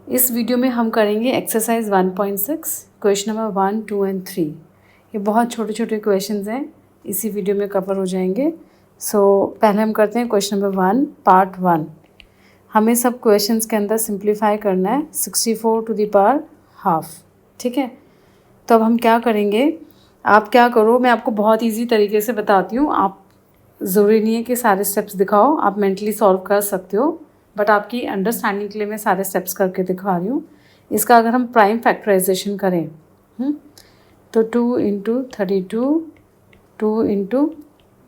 इस वीडियो में हम करेंगे एक्सरसाइज 1.6 क्वेश्चन नंबर 1, 2 एंड 3। ये बहुत छोटे छोटे क्वेश्चंस हैं, इसी वीडियो में कवर हो जाएंगे। पहले हम करते हैं क्वेश्चन नंबर 1 पार्ट 1। हमें सब क्वेश्चंस के अंदर सिंप्लीफाई करना है 64 टू द पावर हाफ। ठीक है, तो अब हम क्या करेंगे, आप क्या करो, मैं आपको बहुत ईजी तरीके से बताती हूँ। आप ज़रूरी नहीं है कि सारे स्टेप्स दिखाओ, आप मेंटली सॉल्व कर सकते हो, बट आपकी अंडरस्टैंडिंग के लिए मैं सारे स्टेप्स करके दिखा रही हूँ। इसका अगर हम प्राइम फैक्टराइजेशन करें तो 2 into 32, 2 into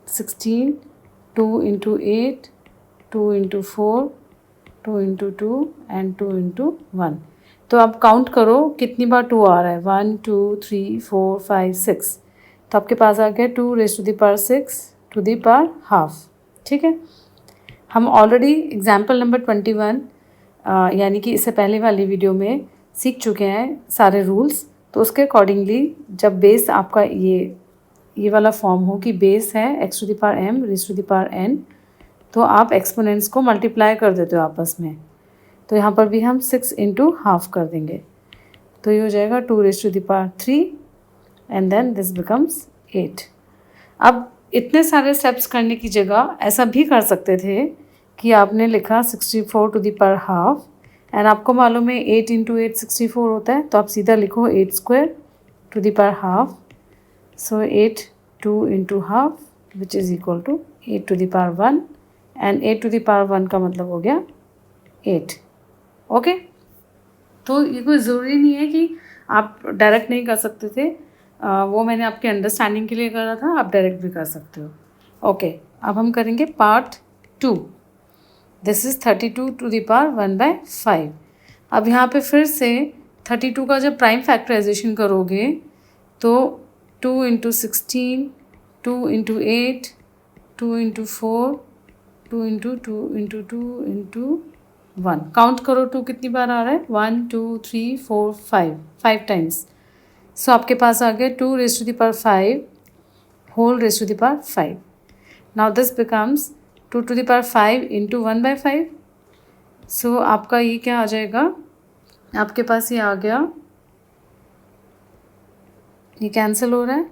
16, 2 into 8, 2 into 4, 2 into 2 and 2 into 1। तो आप काउंट करो कितनी बार 2 आ रहा है, 1 2 3 4 5 6। तो आपके पास आ गया 2 raise to the power 6 to the power half. ठीक है, हम ऑलरेडी एग्जाम्पल नंबर 21 यानी कि इससे पहले वाली वीडियो में सीख चुके हैं सारे रूल्स। तो उसके अकॉर्डिंगली जब बेस आपका ये वाला फॉर्म हो कि बेस है x to the power m raise to the power n, तो आप एक्सपोनेंट्स को मल्टीप्लाई कर देते हो आपस में। तो यहाँ पर भी हम 6 इंटू हाफ कर देंगे, तो ये हो जाएगा 2 raise to the power 3 and then this becomes 8। अब इतने सारे स्टेप्स करने की जगह ऐसा भी कर सकते थे कि आपने लिखा 64 to the power half and आपको मालूम है 8 इंटू 8 64 होता है, तो आप सीधा लिखो 8 square to the power half. So 8 2 into half which is equal to 8 to the power 1 and 8 to the power 1 का मतलब हो गया 8। ओके, तो ये कोई ज़रूरी नहीं है कि आप डायरेक्ट नहीं कर सकते थे, वो मैंने आपके अंडरस्टैंडिंग के लिए करा था, आप डायरेक्ट भी कर सकते हो। ओके, अब हम करेंगे part 2। This is 32 to the power 1/5। अब यहाँ पे फिर से 32 का जब प्राइम फैक्टराइजेशन करोगे तो 2 into 16, 2 into 8, 2 into 4, 2 into 2 into 2 into 1। Count करो 2 कितनी बार आ रहा है, 1 2 3 4 5 टाइम्स। सो आपके पास आ गया 2 raise to the power 5 whole raise to the power 5। Now this becomes 2 to the power 5 into 1/5। So आपका ये क्या आ जाएगा, आपके पास ये आ गया, ये कैंसिल हो रहा है,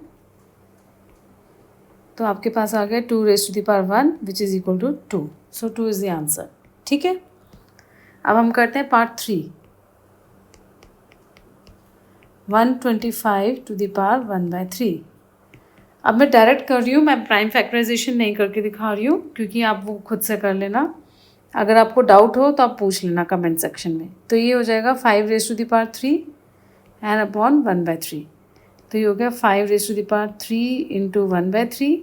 तो आपके पास आ गया 2 raise to the power 1 which is equal to 2। So 2 is the answer. ठीक है, अब हम करते हैं पार्ट 3। 125 to the power 1/3। अब मैं डायरेक्ट कर रही हूँ, मैं प्राइम फैक्टराइजेशन नहीं करके दिखा रही हूँ, क्योंकि आप वो खुद से कर लेना। अगर आपको डाउट हो तो आप पूछ लेना कमेंट सेक्शन में। तो ये हो जाएगा 5 raise to the power 3 and upon 1/3। तो ये हो गया 5 raise to the power 3 into 1/3,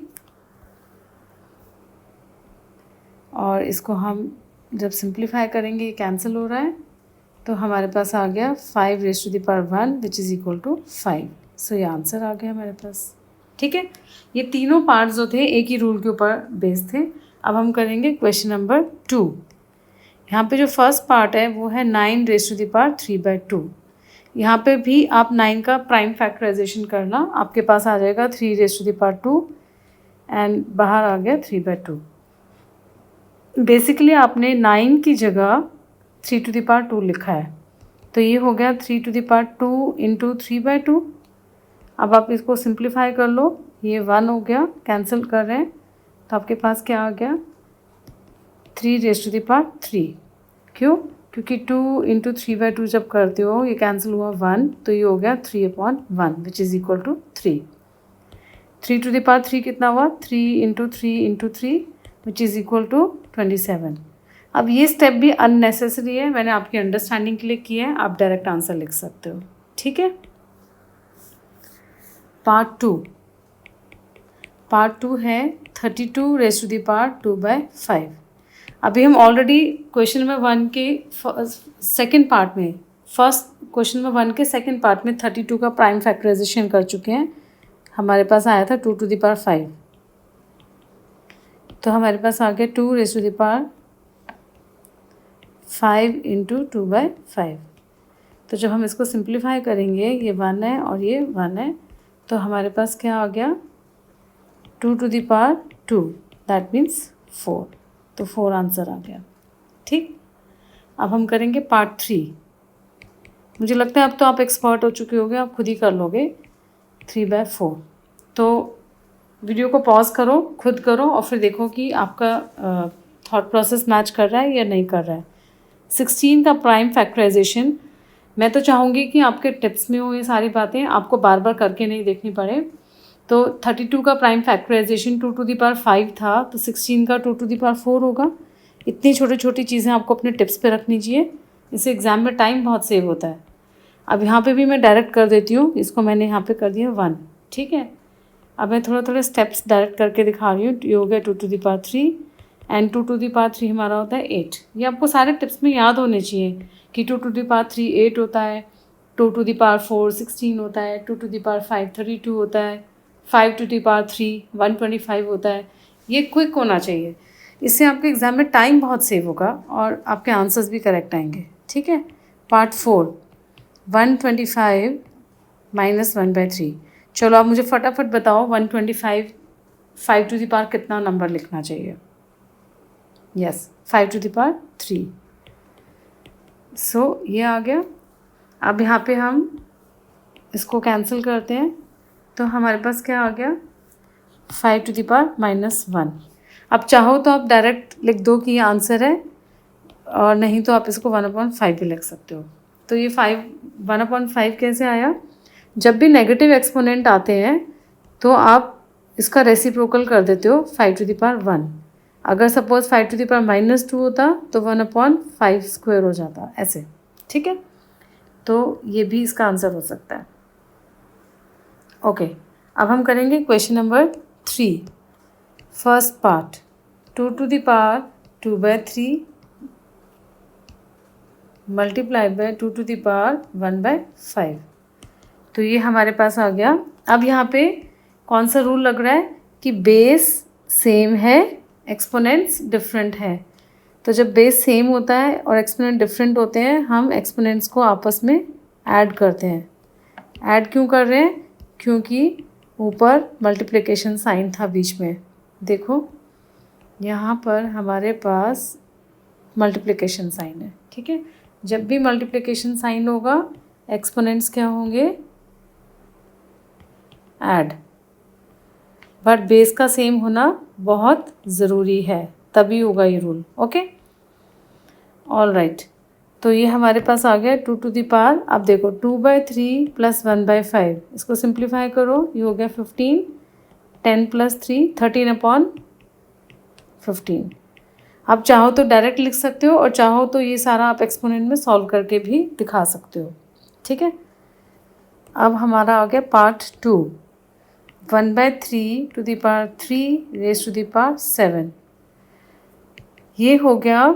और इसको हम जब सिंप्लीफाई करेंगे ये कैंसिल हो रहा है, तो हमारे पास आ गया 5 raise to the power 1 which is equal to 5। So ये आंसर आ गया हमारे पास। ठीक है, ये तीनों पार्ट्स जो थे एक ही रूल के ऊपर बेस्ड थे। अब हम करेंगे क्वेश्चन नंबर 2। यहाँ पे जो फर्स्ट पार्ट है वो है 9 रेज़ टू द पावर 3/2। यहाँ पे भी आप 9 का प्राइम फैक्टराइजेशन करना, आपके पास आ जाएगा 3 raise to the power 2 and बाहर आ गया 3/2। बेसिकली आपने 9 की जगह 3 टू द पावर 2 लिखा है, तो ये हो गया 3 टू द पावर 2 इंटू 3/2। अब आप इसको सिंप्लीफाई कर लो, ये 1 हो गया, कैंसिल कर रहे हैं, तो आपके पास क्या आ गया 3 रेज़ टू द पावर 3। क्यों, क्योंकि 2 इंटू 3/2 जब करते हो ये कैंसिल हुआ 1, तो ये हो गया 3/1 which is equal to 3। 3 to the power 3 कितना हुआ, 3 into 3 into 3 which is equal to 27। अब ये स्टेप भी अननेसेसरी है, मैंने आपकी अंडरस्टैंडिंग के लिए किया है, आप डायरेक्ट आंसर लिख सकते हो। ठीक है, पार्ट 2। पार्ट 2 है 32 रेज़ टू द पावर 2/5। अभी हम ऑलरेडी क्वेश्चन नंबर 1 के सेकंड पार्ट में, फर्स्ट क्वेश्चन नंबर 1 के सेकंड पार्ट में 32 का प्राइम फैक्टराइजेशन कर चुके हैं। हमारे पास आया था 2 टू द पावर 5, तो हमारे पास आ गया 2 raise to the power 5 into 2/5। तो जब हम इसको सिंप्लीफाई करेंगे, ये 1 है और ये 1 है, तो हमारे पास क्या आ गया 2 to the power 2 that means 4। तो 4 आंसर आ गया। ठीक, अब हम करेंगे पार्ट 3। मुझे लगता है अब तो आप एक्सपर्ट हो चुके होगे, आप खुद ही कर लोगे 3/4। तो वीडियो को पॉज करो, खुद करो और फिर देखो कि आपका थॉट प्रोसेस मैच कर रहा है या नहीं कर रहा है। 16 का प्राइम फैक्टराइजेशन, मैं तो चाहूँगी कि आपके टिप्स में हो ये सारी बातें, आपको बार बार करके नहीं देखनी पड़े। तो 32 का प्राइम फैक्टराइजेशन 2⁵ था, तो 16 का 2⁴ होगा। इतनी छोटी छोटी चीज़ें आपको अपने टिप्स पे रखनी चाहिए, इससे एग्ज़ाम में टाइम बहुत सेव होता है। अब यहाँ पे भी मैं डायरेक्ट कर देती हूँ, इसको मैंने यहाँ पे कर दिया 1, ठीक है। अब मैं थोड़ा थोड़ा स्टेप्स डायरेक्ट करके दिखा रही हूँ। ये हो गया 2⁵ एंड 2⁵ हमारा होता है 8। ये आपको सारे टिप्स में याद होने चाहिए कि 2⁵ 8 होता है, 2⁴ 16 होता है, 2⁵ 32 होता है, 5⁵ 125 होता है। ये क्विक होना चाहिए, इससे आपके एग्ज़ाम में टाइम बहुत सेव होगा और आपके आंसर्स भी करेक्ट आएंगे, ठीक है। पार्ट 4 125 - 1/3। चलो आप मुझे फटाफट बताओ 125 5 कितना नंबर लिखना चाहिए। यस 5⁵3। सो ये आ गया। अब यहाँ पे हम इसको कैंसिल करते हैं, तो हमारे पास क्या आ गया 5⁻⁻1। अब चाहो तो आप डायरेक्ट लिख दो कि ये आंसर है, और नहीं तो आप इसको 1/5 भी लिख सकते हो। तो ये 1/5 कैसे आया, जब भी नेगेटिव एक्सपोनेंट आते हैं तो आप इसका रेसिप्रोकल कर देते हो 5⁻1। अगर सपोज 5⁻−2 होता तो 1/5² हो जाता, ऐसे, ठीक है। तो ये भी इसका आंसर हो सकता है। ओके, अब हम करेंगे question number 3, first part. 2⁵2/3 multiplied by 2⁵1/5। तो ये हमारे पास आ गया। अब यहाँ पे कौन सा रूल लग रहा है कि बेस सेम है, एक्सपोनेंट्स डिफरेंट है। तो जब बेस सेम होता है और एक्सपोनेंट डिफरेंट होते हैं, हम एक्सपोनेंट्स को आपस में ऐड करते हैं। ऐड क्यों कर रहे हैं, क्योंकि ऊपर मल्टीप्लिकेशन साइन था बीच में। देखो यहाँ पर हमारे पास मल्टीप्लिकेशन साइन है, ठीक है। जब भी मल्टीप्लिकेशन साइन होगा, एक्सपोनेंट्स क्या होंगे, ऐड। बट बेस का सेम होना बहुत ज़रूरी है, तभी होगा ये रूल, ओके। ऑल राइट, तो ये हमारे पास आ गया 2⁵। अब देखो 2/3 + 1/5, इसको सिंप्लीफाई करो, ये हो गया 15। 10 + 3 13/15। आप चाहो तो डायरेक्ट लिख सकते हो, और चाहो तो ये सारा आप एक्सपोनेंट में सॉल्व करके भी दिखा सकते हो, ठीक है। अब हमारा आ गया part 2, 1/3 to the power 3 raised to the power 7। ये हो गया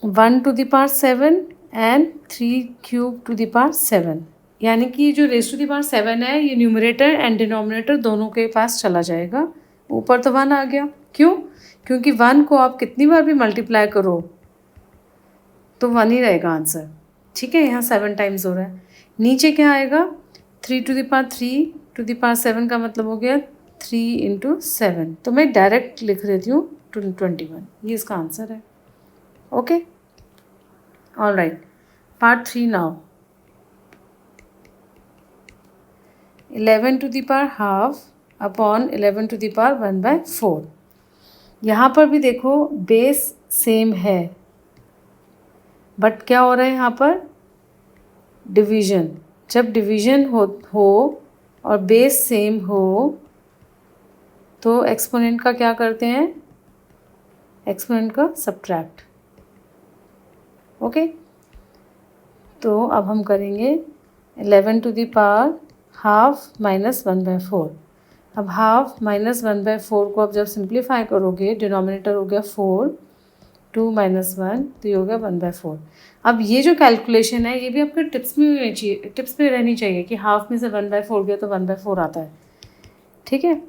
1 to the power 7 and 3³ to the power 7। यानी कि जो रेस टू दी पावर 7 है, ये न्यूमरेटर एंड डिनोमिनेटर दोनों के पास चला जाएगा। ऊपर तो 1 आ गया, क्यों, क्योंकि 1 को आप कितनी बार भी मल्टीप्लाई करो तो 1 ही रहेगा आंसर, ठीक है। यहाँ 7 टाइम्स हो रहा है। नीचे क्या आएगा, 3 to the power 3 to the power 7 का मतलब हो गया 3 × 7। तो मैं डायरेक्ट लिख देती हूँ 21, ये इसका आंसर है, okay. All right, part 3 now. 11 to the power ½ upon 11 to the power 1/4। यहाँ पर भी देखो बेस सेम है, बट क्या हो रहा है यहाँ पर, डिवीज़न। जब डिवीज़न हो और बेस सेम हो तो एक्सपोनेंट का क्या करते हैं, एक्सपोनेंट का सब्ट्रैक्ट, ओके। तो अब हम करेंगे 11 to the power ½ - 1/4। अब ½ - 1/4 को अब जब सिंप्लीफाई करोगे, डिनोमिनेटर हो गया 4, 2 - 1, तो ये हो गया 1/4। अब ये जो कैलकुलेशन है, ये भी आपके टिप्स में होनी चाहिए, टिप्स में रहनी चाहिए कि ½ में से 1/4 गया तो 1/4 आता है, ठीक है।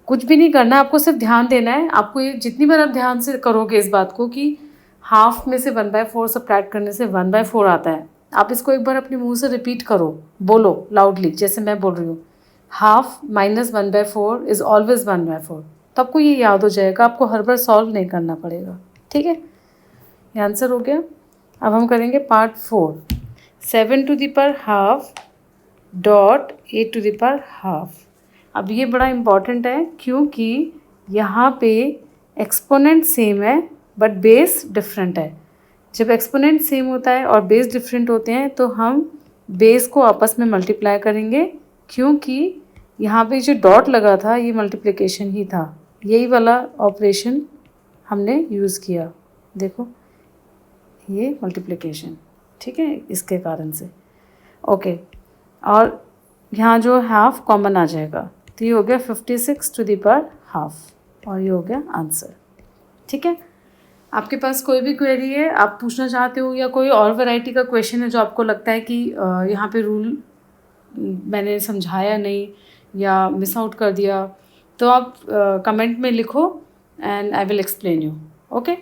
कुछ भी नहीं करना है, आपको सिर्फ ध्यान देना है। आपको ये जितनी बार आप ध्यान से करोगे इस बात को कि ½ में से 1/4 सब्ट्रैक्ट करने से 1/4 आता है, आप इसको एक बार अपने मुंह से रिपीट करो, बोलो लाउडली, जैसे मैं बोल रही हूँ, ½ - 1/4 इज़ ऑलवेज 1/4। तो आपको ये याद हो जाएगा, आपको हर बार सॉल्व नहीं करना पड़ेगा, ठीक है। ये आंसर हो गया। अब हम करेंगे part 4, 7 to the power half dot 8 to the power half. अब ये बड़ा इम्पॉर्टेंट है क्योंकि यहाँ पे एक्सपोनेंट सेम है बट बेस डिफरेंट है। जब एक्सपोनेंट सेम होता है और बेस डिफरेंट होते हैं तो हम बेस को आपस में मल्टीप्लाई करेंगे, क्योंकि यहाँ पे जो डॉट लगा था ये मल्टीप्लिकेशन ही था। यही वाला ऑपरेशन हमने यूज़ किया, देखो ये मल्टीप्लिकेशन, ठीक है, इसके कारण से। ओके, और यहाँ जो हाफ कॉमन आ जाएगा तो ये हो गया 56 टू द पावर हाफ और ये हो गया आंसर। ठीक है, आपके पास कोई भी क्वेरी है आप पूछना चाहते हो या कोई और वैरायटी का क्वेश्चन है जो आपको लगता है कि यहाँ पे रूल मैंने समझाया नहीं या मिस आउट कर दिया, तो आप कमेंट में लिखो and I will explain you. Okay.